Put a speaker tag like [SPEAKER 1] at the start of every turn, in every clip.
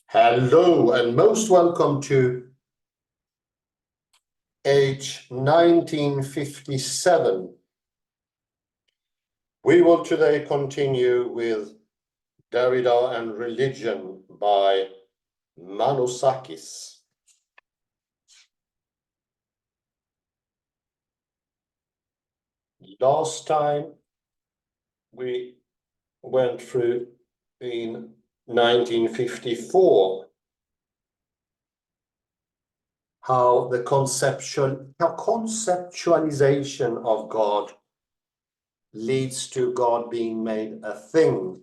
[SPEAKER 1] Hello and most welcome to page 1957. We will today continue with Derrida and Religion by Manoussakis. Last time we went through in 1954 how the conceptualization of God leads to God being made a thing,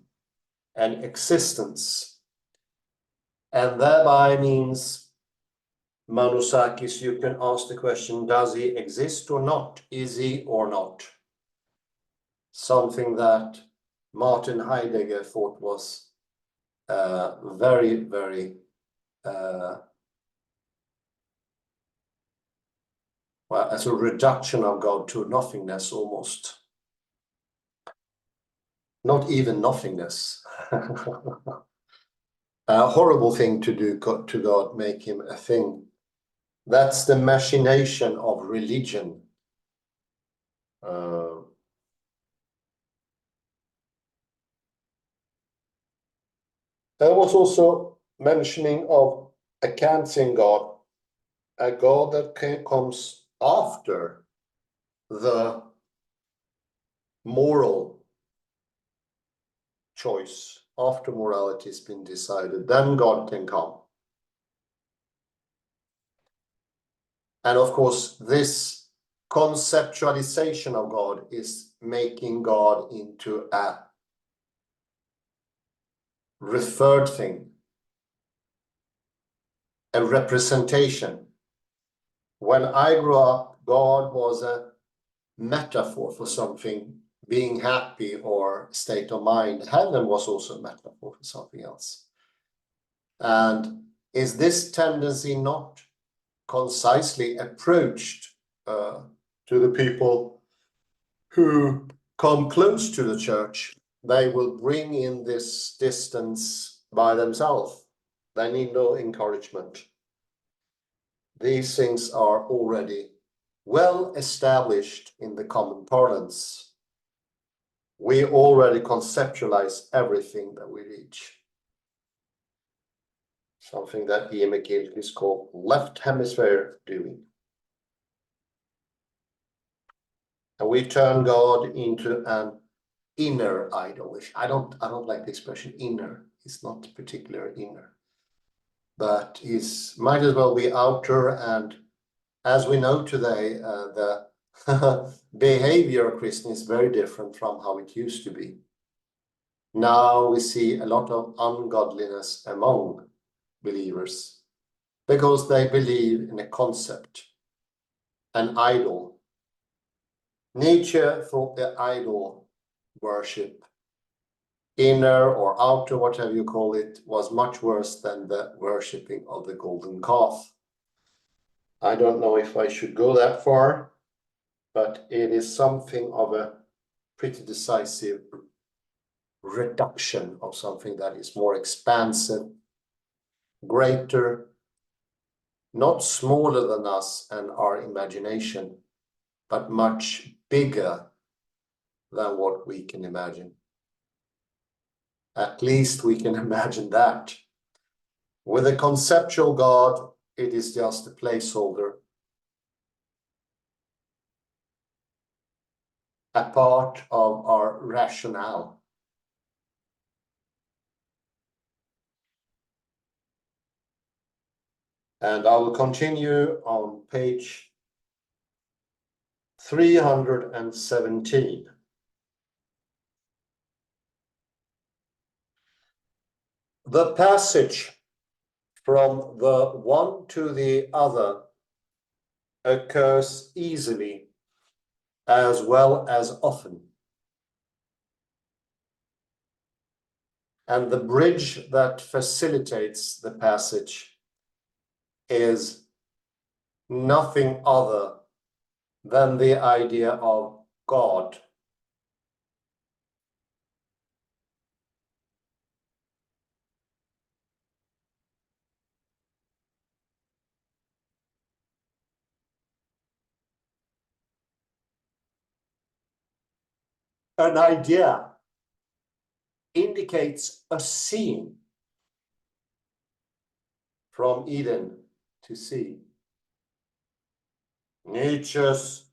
[SPEAKER 1] an existence, and thereby means, Manoussakis, you can ask the question, does he exist or not? Is he or not? Something that Martin Heidegger thought was very, very well, as a reduction of God to nothingness almost. Not even nothingness. A horrible thing to do to God, make him a thing. That's the machination of religion. There was also mentioning of a Kantian God, a God that comes after the moral choice, after morality has been decided, then God can come. And of course, this conceptualization of God is making God into a referred thing, a representation. When I grew up, God was a metaphor for something, being happy or state of mind. Heaven was also a metaphor for something else. And is this tendency not concisely approached to the people who come close to the church? They will bring in this distance by themselves. They need no encouragement. These things are already well established in the common parlance. We already conceptualize everything that we reach. Something that Ian McGill is called left hemisphere doing. And we turn God into an inner idol. I don't like the expression inner. It's not particular inner, but it might as well be outer. And as we know today, the behavior of Christian is very different from how it used to be. Now we see a lot of ungodliness among believers because they believe in a concept, an idol. Nietzsche thought the idol worship, inner or outer, whatever you call it, was much worse than the worshipping of the golden calf. I don't know if I should go that far, but it is something of a pretty decisive reduction of something that is more expansive, greater, not smaller than us and our imagination, but much bigger than what we can imagine. At least we can imagine that. With a conceptual God, it is just a placeholder, a part of our rationale. And I will continue on page 317. The passage from the one to the other occurs easily as well as often. And the bridge that facilitates the passage is nothing other than the idea of God. an idea indicates a scene from Eden to see. Nietzsche's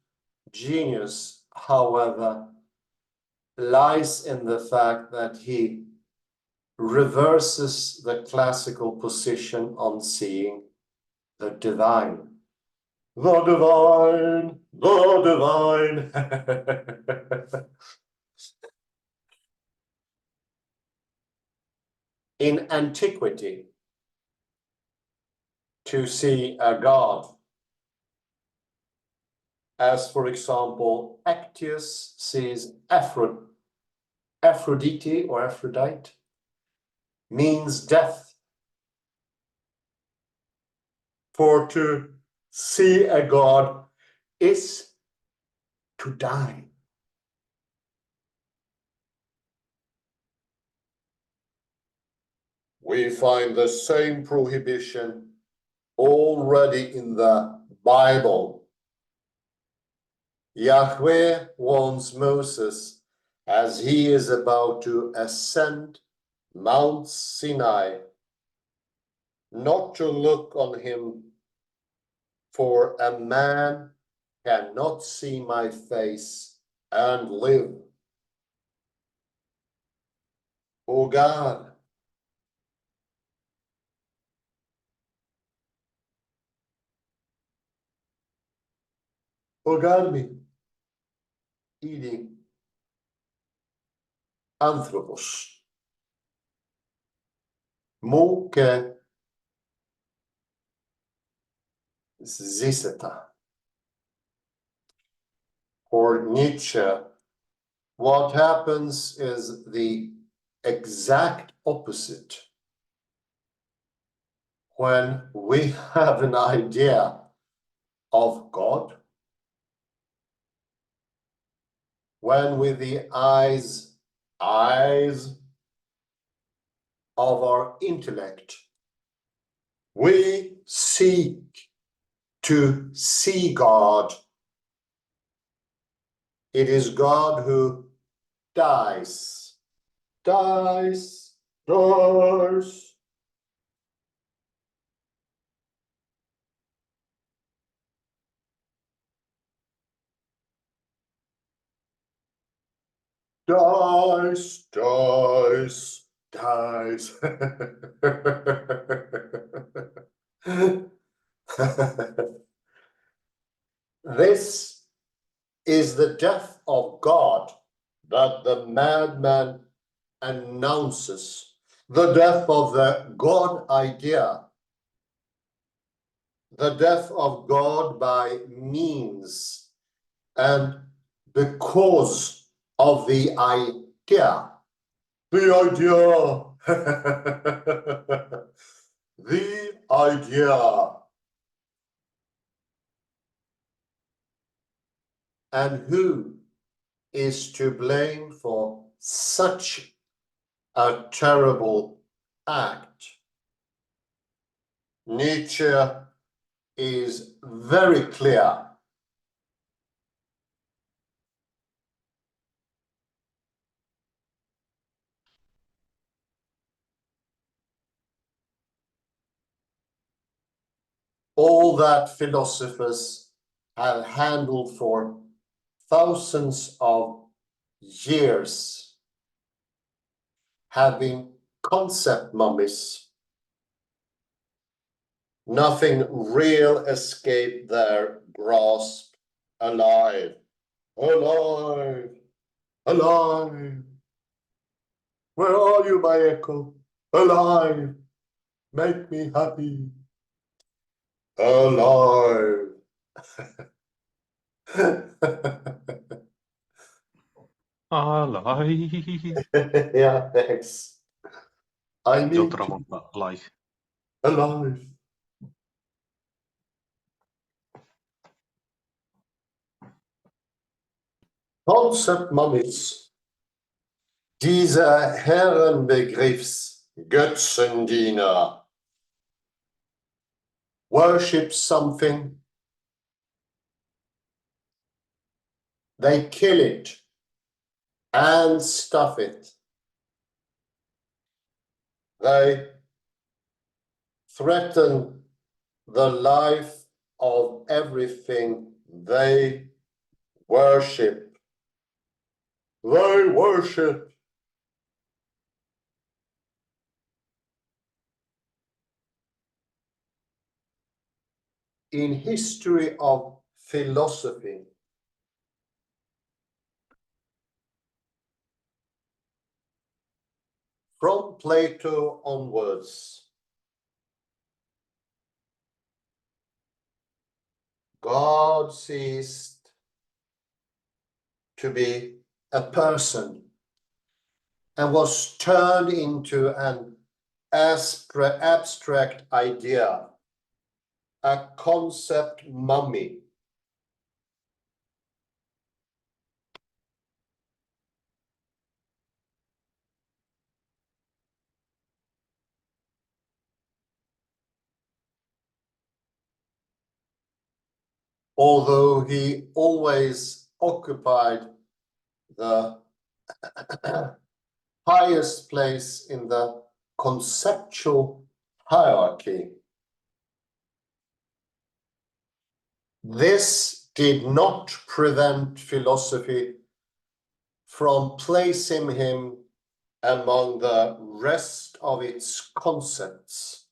[SPEAKER 1] genius, however, lies in the fact that he reverses the classical position on seeing the divine. The divine, the divine. In antiquity, to see a god, as for example, Actius sees Aphrodite or Aphrodite, means death. For to see a god is to die. We find the same prohibition already in the Bible. Yahweh warns Moses as he is about to ascend Mount Sinai not to look on him, for a man cannot see my face and live. O God, οργάνη, είναι άνθρωπος. Μου και ζήσετε. For Nietzsche, what happens is the exact opposite. When we have an idea of God, when with the eyes of our intellect, we seek to see God, it is God who dies, dies, dies. Dies, dies, dies. This is the death of God that the madman announces, the death of the God idea, the death of God by means and because of the idea. The idea. The idea. And who is to blame for such a terrible act? Nietzsche is very clear. All that philosophers have handled for thousands of years have been concept mummies. Nothing real escaped their grasp. Alive, alive, alive. Where are you, my echo? Alive, make me happy. Alive.
[SPEAKER 2] Alive.
[SPEAKER 1] Yeah, thanks. I
[SPEAKER 2] John
[SPEAKER 1] need to
[SPEAKER 2] Travolta live.
[SPEAKER 1] alive. Concept mummies. Dieser Herrenbegriffs Götzendiener worship something, they kill it, and stuff it. They threaten the life of everything they worship. They worship. In history of philosophy, from Plato onwards, God ceased to be a person and was turned into an abstract idea, a concept mummy. Although he always occupied the highest place in the conceptual hierarchy. This did not prevent philosophy from placing him among the rest of its concepts.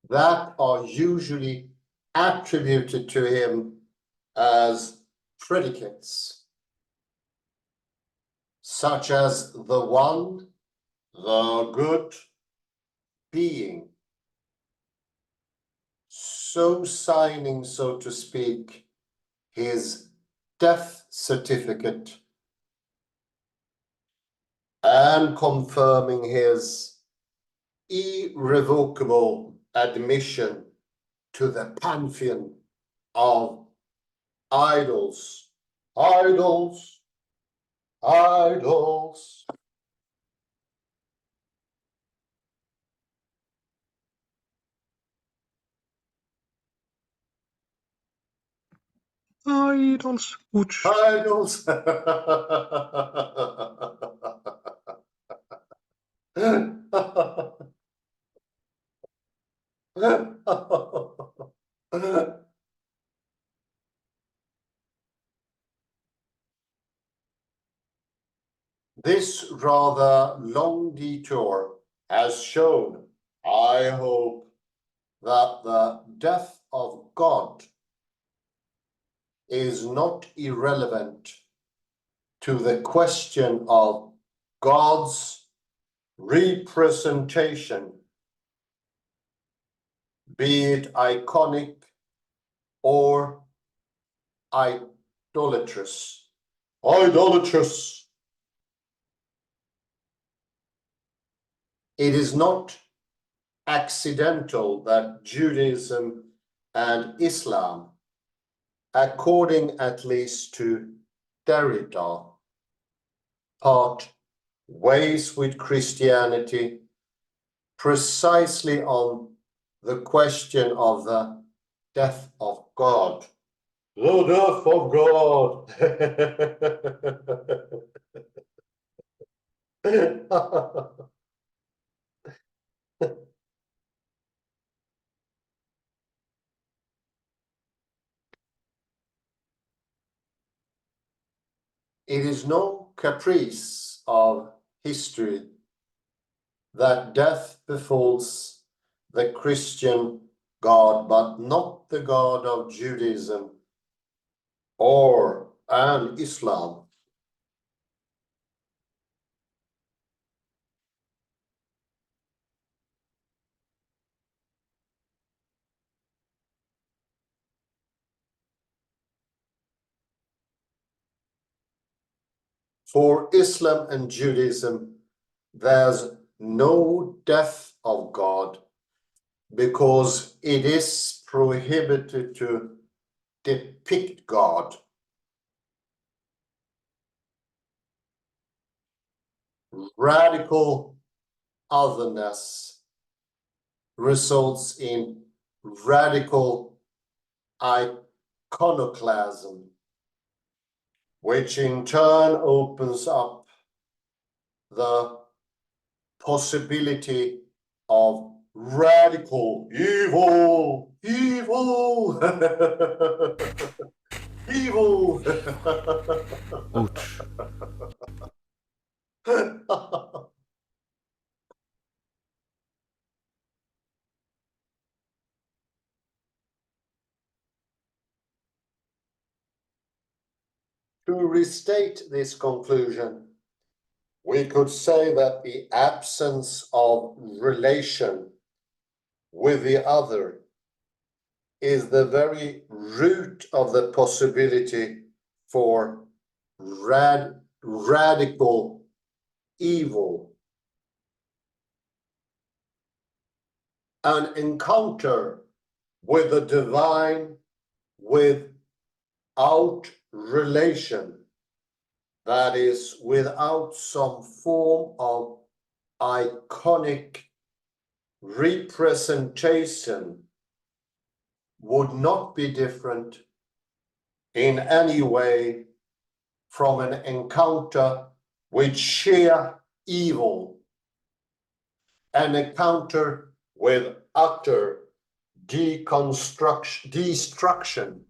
[SPEAKER 1] That are usually attributed to him as predicates, such as the one, the good being, so signing, so to speak, his death certificate and confirming his irrevocable admission to the pantheon of idols. Idols, idols.
[SPEAKER 2] Idols, which
[SPEAKER 1] Idols. This rather long detour has shown, I hope, that the death of God is not irrelevant to the question of God's representation, be it iconic or idolatrous. Idolatrous. It is not accidental that Judaism and Islam, according at least to Derrida, part ways with Christianity precisely on the question of the death of God. The death of God. It is no caprice of history that death befalls the Christian God, but not the God of Judaism and Islam. For Islam and Judaism, there's no death of God because it is prohibited to depict God. Radical otherness results in radical iconoclasm, which in turn opens up the possibility of radical evil, evil, evil.
[SPEAKER 2] Ouch.
[SPEAKER 1] To restate this conclusion, we could say that the absence of relation with the other is the very root of the possibility for radical evil. An encounter with the divine without relation, that is, without some form of iconic representation, would not be different in any way from an encounter with sheer evil, an encounter with utter destruction.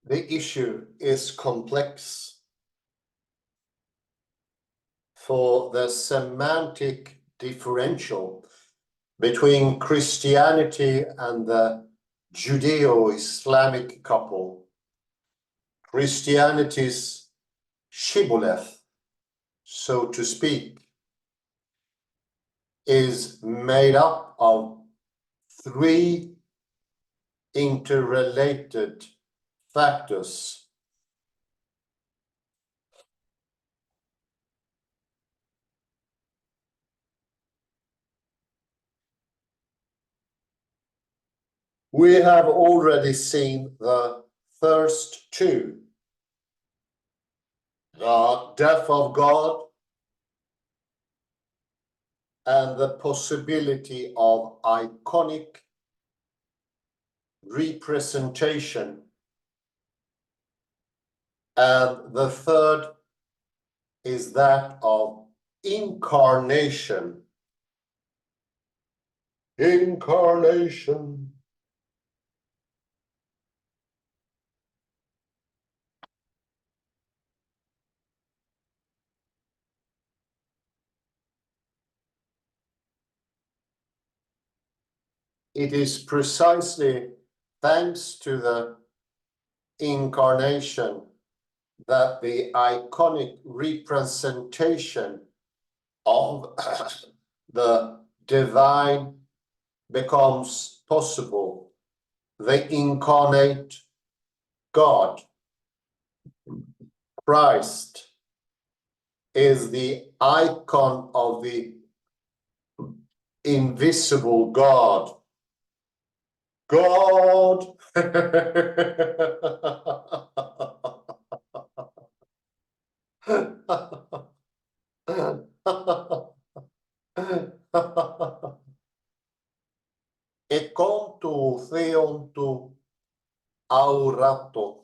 [SPEAKER 1] The issue is complex, for the semantic differential between Christianity and the Judeo-Islamic couple, Christianity's shibboleth, so to speak, is made up of three interrelated factors. We have already seen the first two: the death of God and the possibility of iconic representation. And the third is that of incarnation. Incarnation. It is precisely thanks to the incarnation that the iconic representation of the divine becomes possible. The incarnate God, Christ, is the icon of the invisible God. God. Ekontu theontu aurato.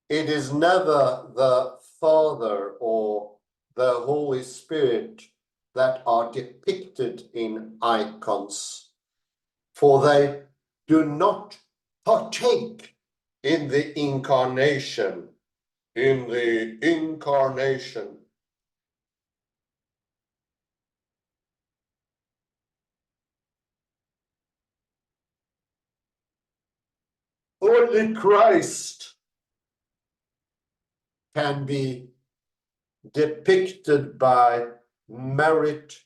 [SPEAKER 1] It is never the Father or the Holy Spirit that are depicted in icons, for they do not partake in the incarnation. In the incarnation. Only Christ can be depicted by merit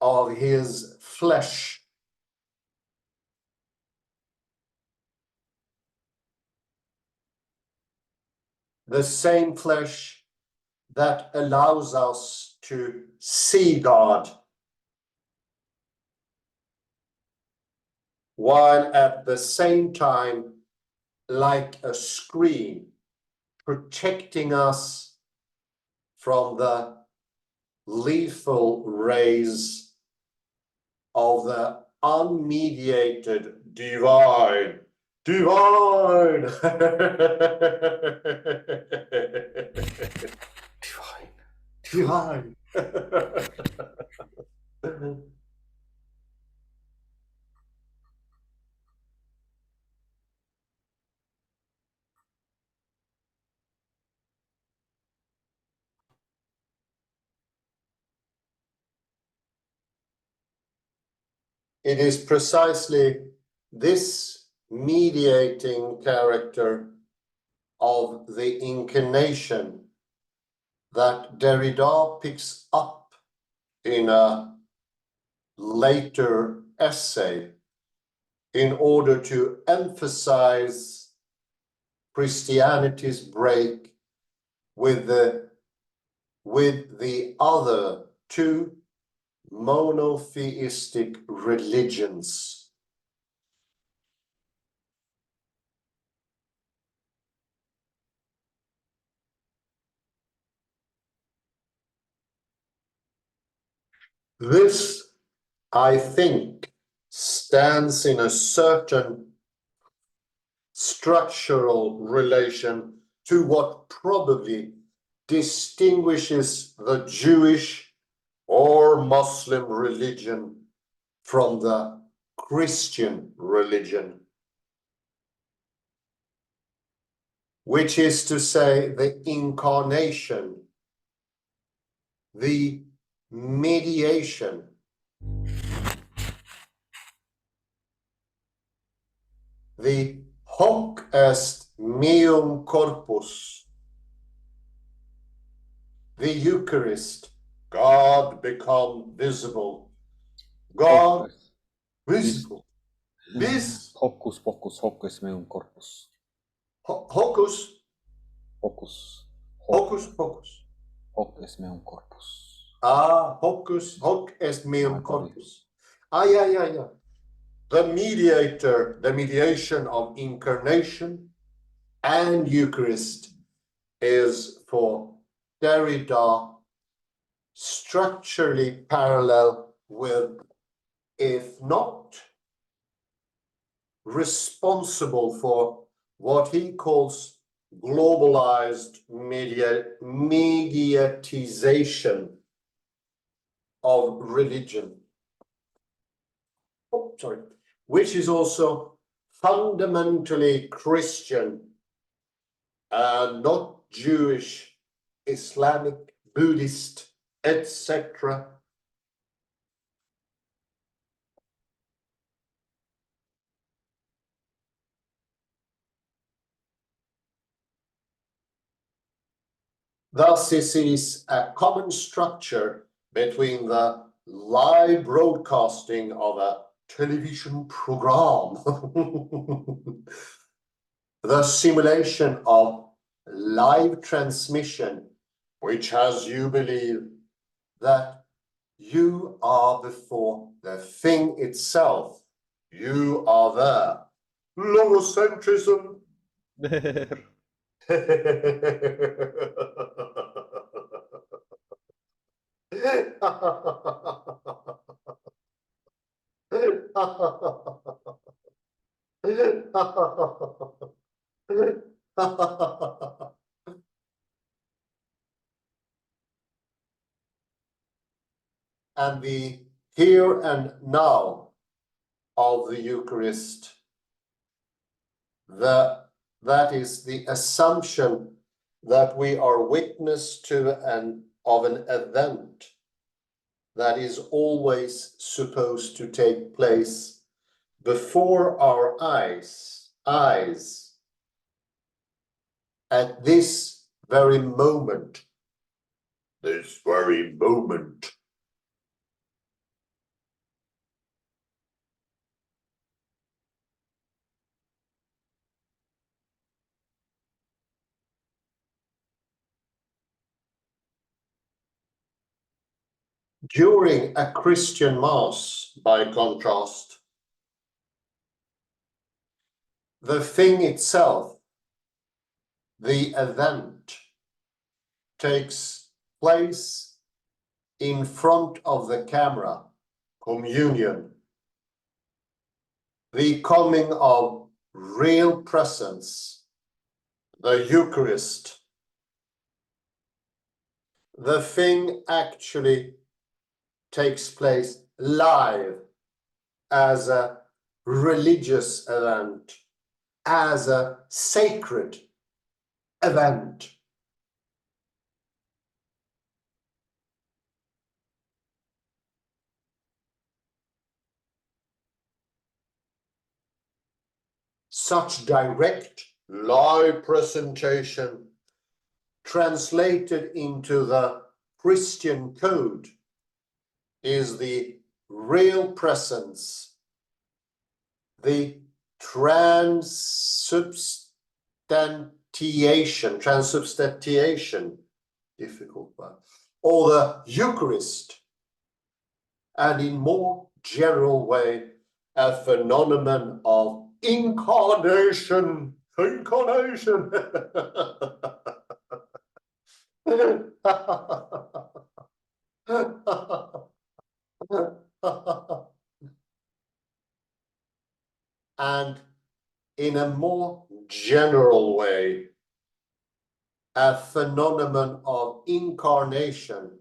[SPEAKER 1] of his flesh. The same flesh that allows us to see God, while at the same time, like a screen, protecting us from the lethal rays of the unmediated divine. Divine!
[SPEAKER 2] Divine.
[SPEAKER 1] Divine. It is precisely this mediating character of the incarnation that Derrida picks up in a later essay in order to emphasize Christianity's break with the other two monotheistic religions. This, I think, stands in a certain structural relation to what probably distinguishes the Jewish or Muslim religion from the Christian religion, which is to say the incarnation, the mediation, the hoc est meum corpus, the Eucharist, God become visible, God visible, this
[SPEAKER 2] Hocus pocus, hocus meum corpus.
[SPEAKER 1] hocus,
[SPEAKER 2] Hocus.
[SPEAKER 1] hocus pocus.
[SPEAKER 2] Hoc est meum corpus.
[SPEAKER 1] Ah, hocus, hoc est meum corpus. Yeah. The mediator, the mediation of incarnation and Eucharist is for Derrida structurally parallel with, if not responsible for, what he calls globalized mediatization of religion. Oh, sorry, which is also fundamentally Christian and not Jewish, Islamic, Buddhist, etc. Thus, this is a common structure between the live broadcasting of a television program, the simulation of live transmission, which has you believe that you are before the thing itself, you are there. Logocentrism. And the here and now of the Eucharist, that is the assumption that we are witness to an event that is always supposed to take place before our eyes. At this very moment. This very moment. During a Christian Mass, by contrast, the thing itself, the event, takes place in front of the camera, communion, the coming of real presence, the Eucharist. The thing actually takes place live as a religious event, as a sacred event. Such direct live presentation translated into the Christian code is the real presence, the transubstantiation, difficult word, or the Eucharist, and in more general way, a phenomenon of incarnation. Incarnation. And in a more general way, a phenomenon of incarnation,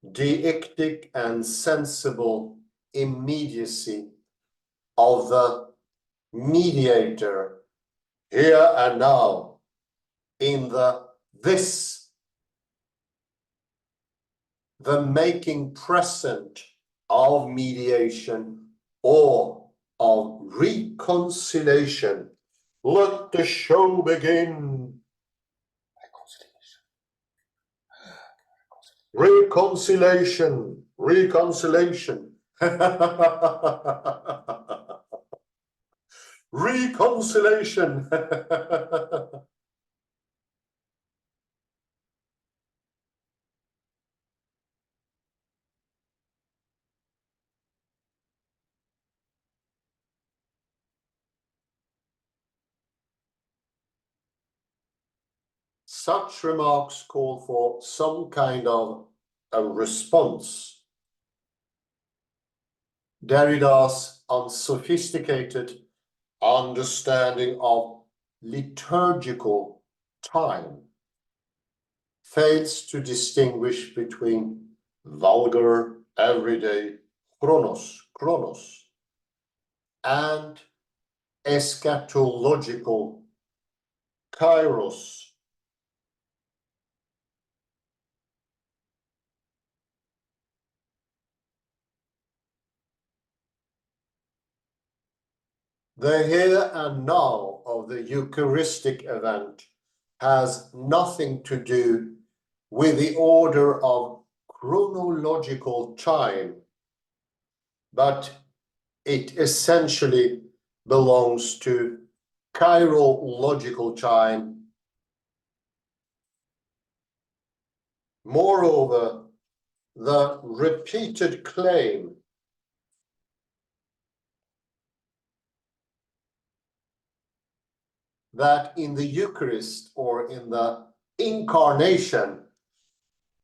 [SPEAKER 1] deictic and sensible immediacy of the mediator here and now in the making present of mediation or of reconciliation. Let the show begin. Reconciliation. Reconciliation. Reconciliation. Such remarks call for some kind of a response. Derrida's unsophisticated understanding of liturgical time fails to distinguish between vulgar, everyday chronos, and eschatological kairos. The here and now of the Eucharistic event has nothing to do with the order of chronological time, but it essentially belongs to chirological time. Moreover, the repeated claim that in the Eucharist or in the incarnation,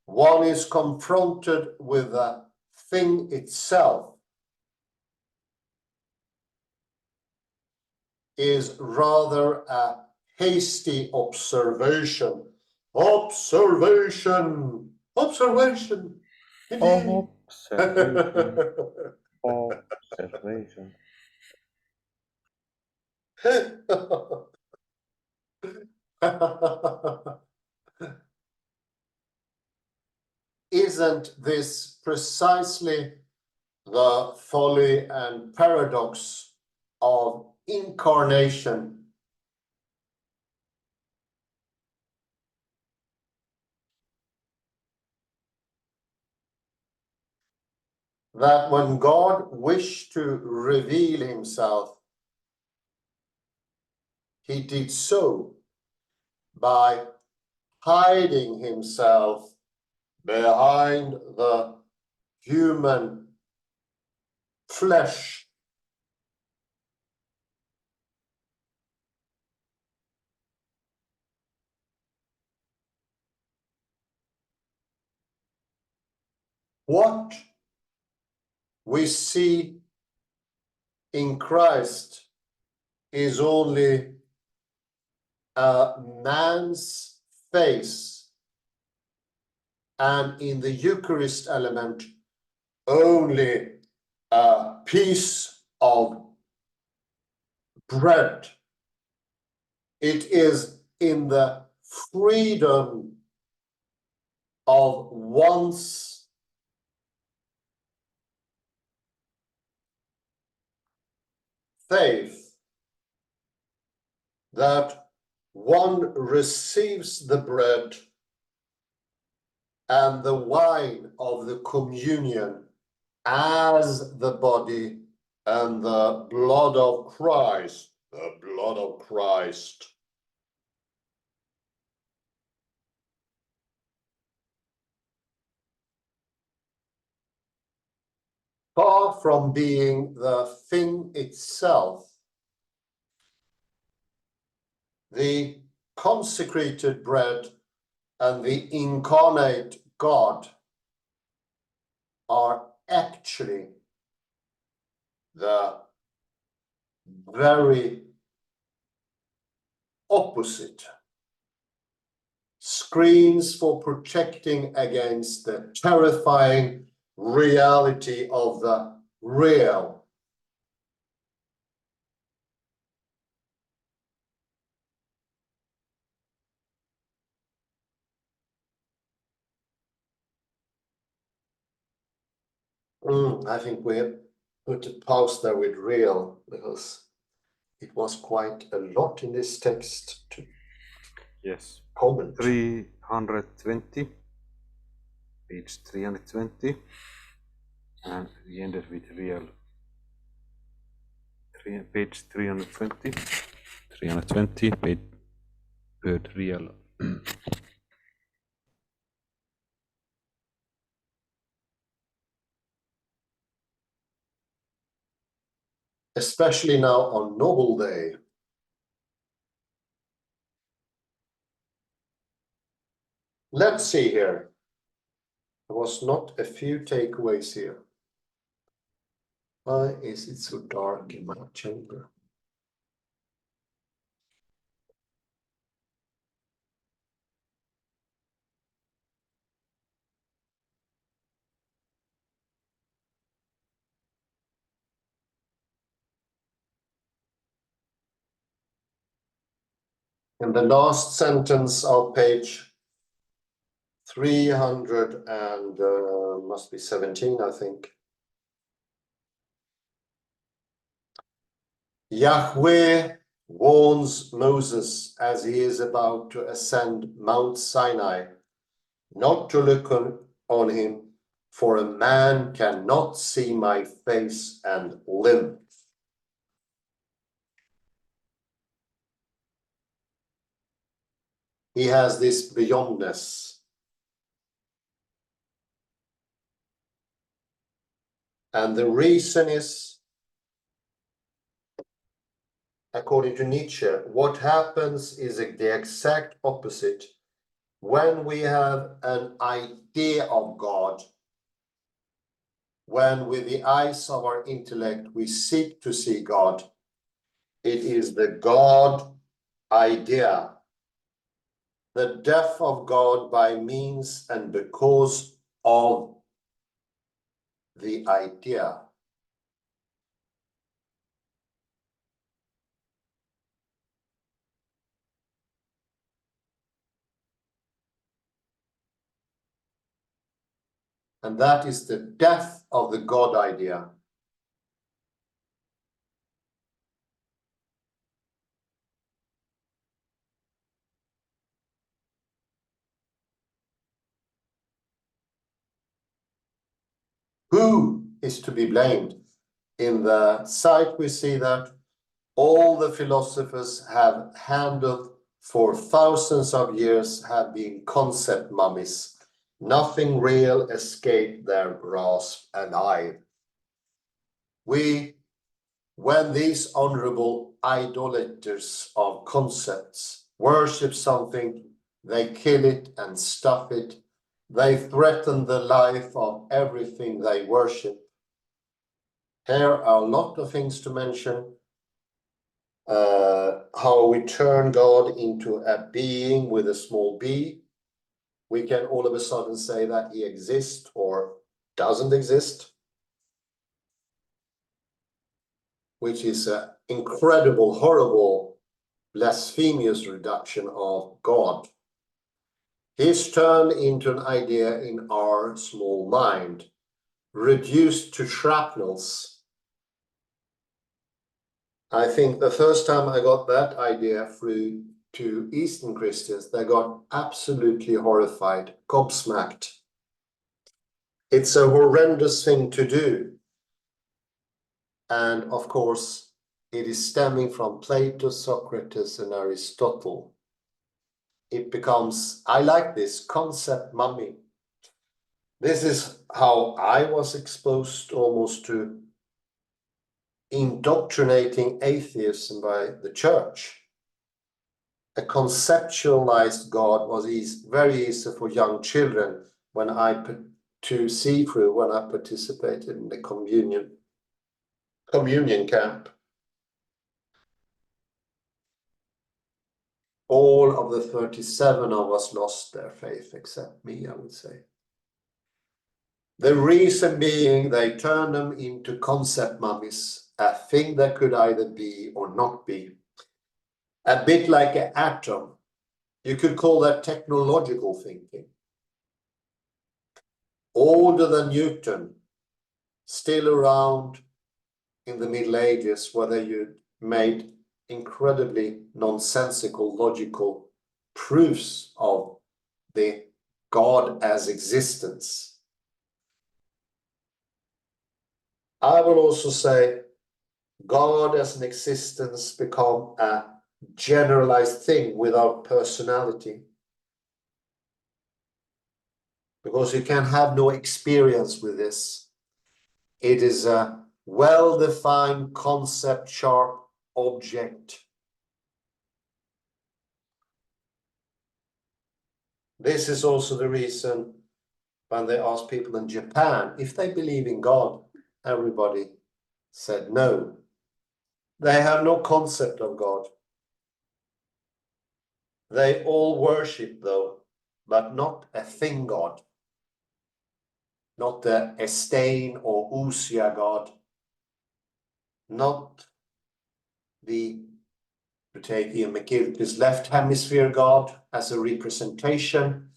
[SPEAKER 1] one is confronted with the thing itself is rather a hasty observation. Observation. Observation.
[SPEAKER 2] Observation. Observation.
[SPEAKER 1] Isn't this precisely the folly and paradox of incarnation? that when God wished to reveal himself, he did so by hiding himself behind the human flesh. What we see in Christ is only a man's face, and in the Eucharist element, only a piece of bread. It is in the freedom of one's faith that one receives the bread and the wine of the communion as the body and the blood of Christ, the blood of Christ. Far from being the thing itself, the consecrated bread and the incarnate God are actually the very opposite. Screens for protecting against the terrifying reality of the real. I think we put a pause there with real, because it was quite a lot in this text to
[SPEAKER 3] Yes.
[SPEAKER 1] comment.
[SPEAKER 3] 320, page 320, and we ended with real. Page 320, 320, page word real.
[SPEAKER 1] Especially now on Noble Day. Let's see here. There was not a few takeaways here. Why is it so dark in my chamber? In the last sentence of page 300 and must be 17, I think. Yahweh warns Moses as he is about to ascend Mount Sinai not to look on him, for a man cannot see my face and live. He has this beyondness. And the reason is, according to Nietzsche, what happens is the exact opposite. When we have an idea of God, when with the eyes of our intellect we seek to see God, it is the God idea, the death of God by means and because of the idea. And that is the death of the God idea. Who is to be blamed. In the site, we see that all the philosophers have handled for thousands of years have been concept mummies. Nothing real escaped their grasp alive. When these honorable idolaters of concepts worship something, they kill it and stuff it. They threaten the life of everything they worship. Here are a lot of things to mention. How we turn God into a being with a small b. We can all of a sudden say that he exists or doesn't exist, which is an incredible, horrible, blasphemous reduction of God. He's turned into an idea in our small mind, reduced to shrapnels. I think the first time I got that idea through to Eastern Christians, they got absolutely horrified, gobsmacked. It's a horrendous thing to do. And of course, it is stemming from Plato, Socrates, and Aristotle. It becomes, I like this concept mummy. This is how I was exposed almost to indoctrinating atheism by the church. A conceptualized God was very easy for young children to see through when I participated in the communion camp. All of the 37 of us lost their faith, except me, I would say. The reason being they turned them into concept mummies, a thing that could either be or not be. A bit like an atom. You could call that technological thinking. Older than Newton, still around in the Middle Ages, where you made incredibly nonsensical, logical proofs of the God as existence. I will also say God as an existence become a generalized thing without personality. Because you can have no experience with this. It is a well-defined concept, sharp object. This is also the reason when they asked people in Japan if they believe in God, everybody said no. They have no concept of God. They all worship though, but not a thing God. Not the Estain or Usia God. Not the, to take Ian McGilchrist's left hemisphere God as a representation.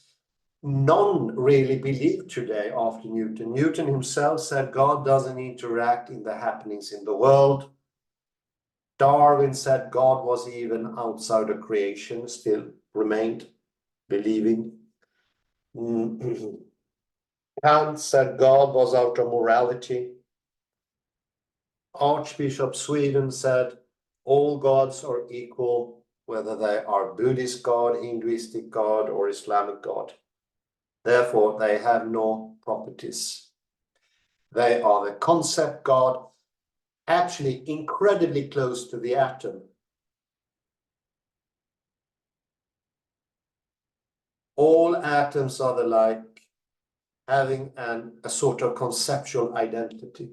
[SPEAKER 1] None really believe today after Newton. Newton himself said God doesn't interact in the happenings in the world. Darwin said God was even outside of creation, still remained believing. Kant said God was out of morality. Archbishop Sweden said all gods are equal, whether they are Buddhist God, Hinduistic God, or Islamic God. Therefore, they have no properties. They are the concept God, actually incredibly close to the atom. All atoms are alike, having a sort of conceptual identity.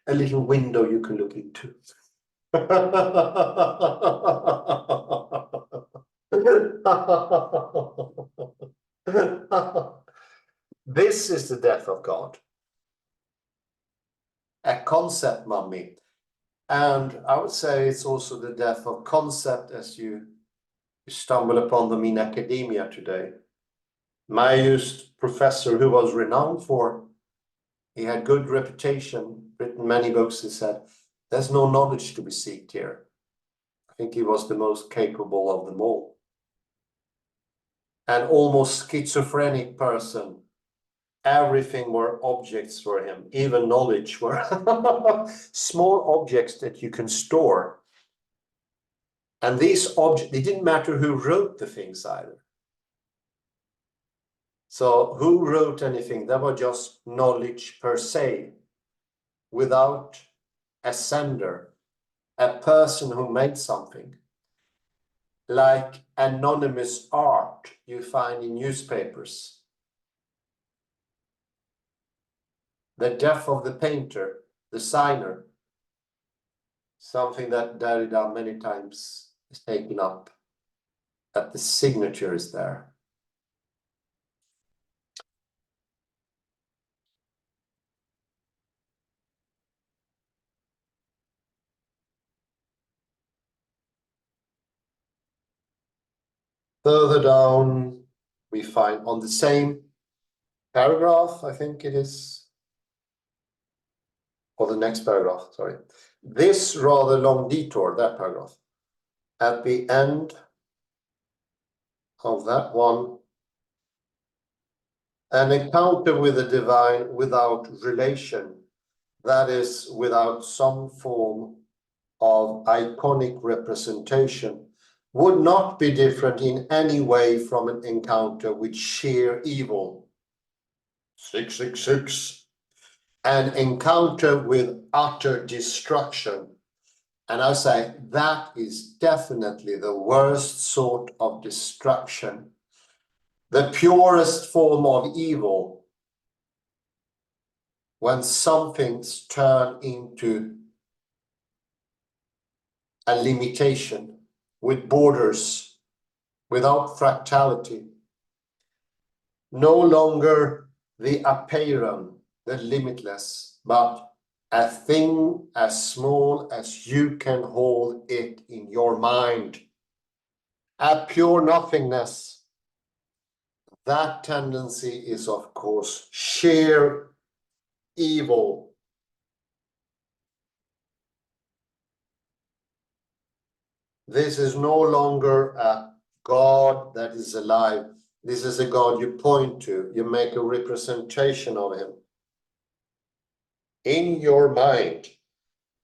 [SPEAKER 1] A little window you can look into. This is the death of God. A concept mummy. And I would say it's also the death of concept as you stumble upon them in academia today. My professor, who was renowned for, he had good reputation, written many books, he said, there's no knowledge to be sought here. I think he was the most capable of them all. An almost schizophrenic person everything were objects for him, even knowledge were small objects that you can store. And these objects, it didn't matter who wrote the things either. So who wrote anything? That was just knowledge per se, without a sender, a person who made something. Like anonymous art you find in newspapers. The death of the painter, the signer, something that Derrida many times is taken up, that the signature is there. Further down, we find on the same paragraph, I think it is, or the next paragraph, sorry. This rather long detour, that paragraph, at the end of that one, an encounter with the divine without relation, that is, without some form of iconic representation, would not be different in any way from an encounter with sheer evil. 666. An encounter with utter destruction. And I say that is definitely the worst sort of destruction. The purest form of evil, when something's turned into a limitation with borders, without fractality. No longer the apeiron, the limitless, but a thing as small as you can hold it in your mind. A pure nothingness. That tendency is, of course, sheer evil. This is no longer a God that is alive. This is a God you point to. You make a representation of him. In your mind,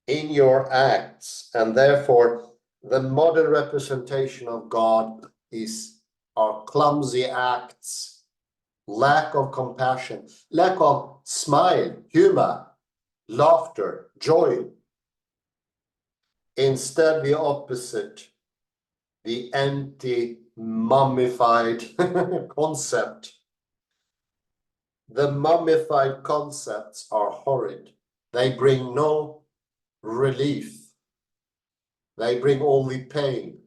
[SPEAKER 1] in your acts, and therefore the modern representation of God is our clumsy acts, lack of compassion, lack of smile, humor, laughter, joy. Instead, the opposite, the empty, mummified concept. The mummified concepts are horrid. They bring no relief. They bring only pain.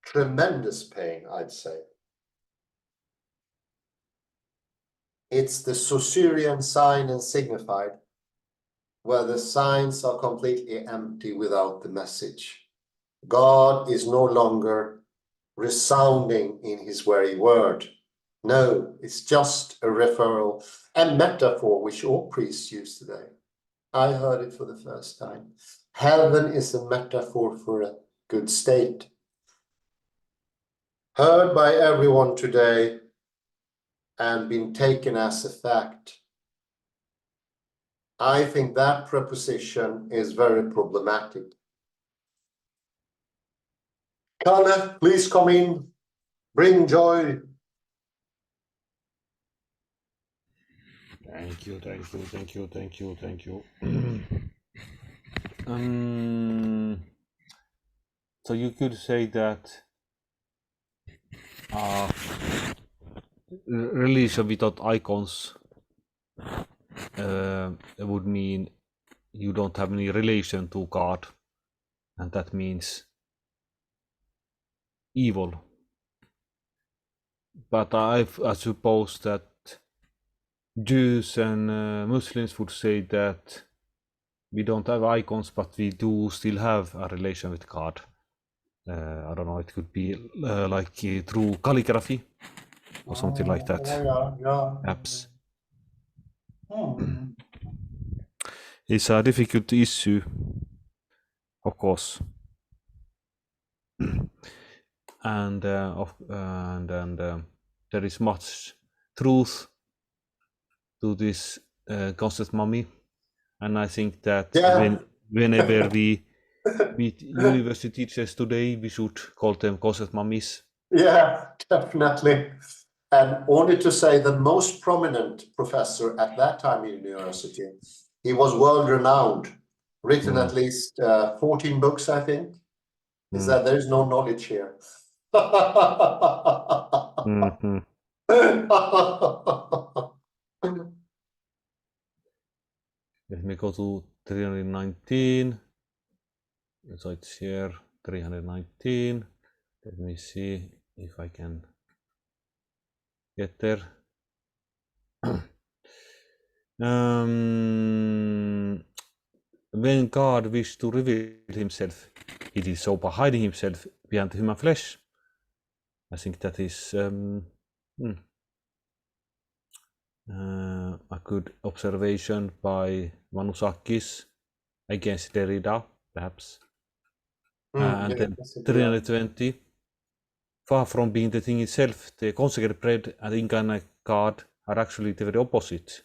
[SPEAKER 1] Tremendous pain, I'd say. It's the Saussurian sign and signified, where the signs are completely empty without the message. God is no longer resounding in his very word. No, it's just a referral, a metaphor which all priests use today. I heard it for the first time. Heaven is a metaphor for a good state. Heard by everyone today and been taken as a fact. I think that proposition is very problematic. Kalle, please come in. Bring joy.
[SPEAKER 3] Thank you, thank you, thank you, thank you, thank you. So you could say that religion without icons would mean you don't have any relation to God, and that means evil. But I suppose that Jews and Muslims would say that we don't have icons, but we do still have a relation with God. I don't know, it could be like through calligraphy or something like that. Apps. It's a difficult issue, of course. And there is much truth to this concept mummy, and I think that whenever we meet university teachers today, we should call them concept mummies.
[SPEAKER 1] Yeah, definitely. And only to say the most prominent professor at that time in university, he was world renowned, written at least 14 books, I think. Is that there is no knowledge here.
[SPEAKER 3] Mhm. Let me go to 319. So it's here, 319. Let me see if I can get there. When God wished to reveal himself, he did so by hiding himself behind the human flesh. I think that is a good observation by Manoussakis against Derrida, perhaps. And then 320. Far from being the thing itself, the consecrated bread and the incarnate God are actually the very opposite.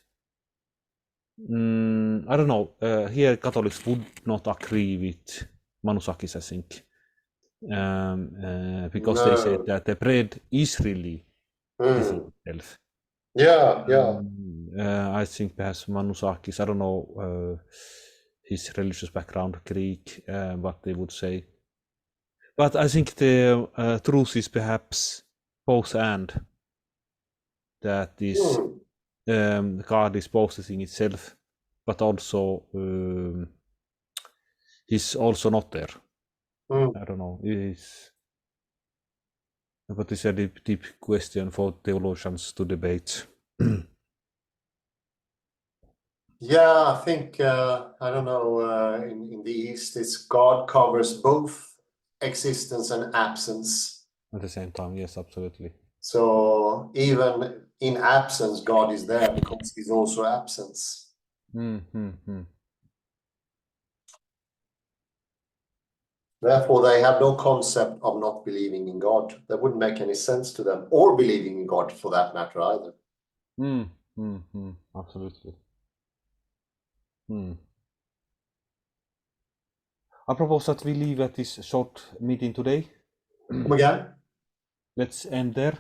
[SPEAKER 3] I don't know. Here, Catholics would not agree with Manoussakis, I think, because they say that the bread is really the thing itself.
[SPEAKER 1] Yeah.
[SPEAKER 3] I think perhaps Manoussakis, I don't know his religious background, Greek, what they would say. But I think the truth is perhaps both and. That is, God is both the thing itself, but also he's also not there. I don't know. But it's a deep question for theologians to debate.
[SPEAKER 1] Yeah, I think I don't know. In the East, it's God covers both existence and absence.
[SPEAKER 3] At the same time, yes, absolutely.
[SPEAKER 1] So even in absence, God is there because He's also absence. Therefore, they have no concept of not believing in God. That wouldn't make any sense to them, or believing in God for that matter either.
[SPEAKER 3] Absolutely. I propose that we leave at this short meeting today.
[SPEAKER 1] Come again?
[SPEAKER 3] Let's end there.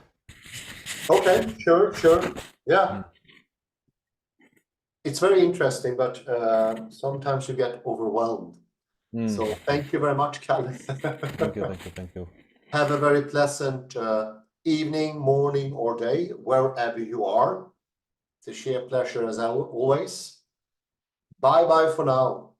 [SPEAKER 1] Okay, sure. Yeah. It's very interesting, but sometimes you get overwhelmed. So thank you very much, Kalle.
[SPEAKER 3] Thank you.
[SPEAKER 1] Have a very pleasant evening, morning, or day, wherever you are. It's a sheer pleasure as always. Bye for now.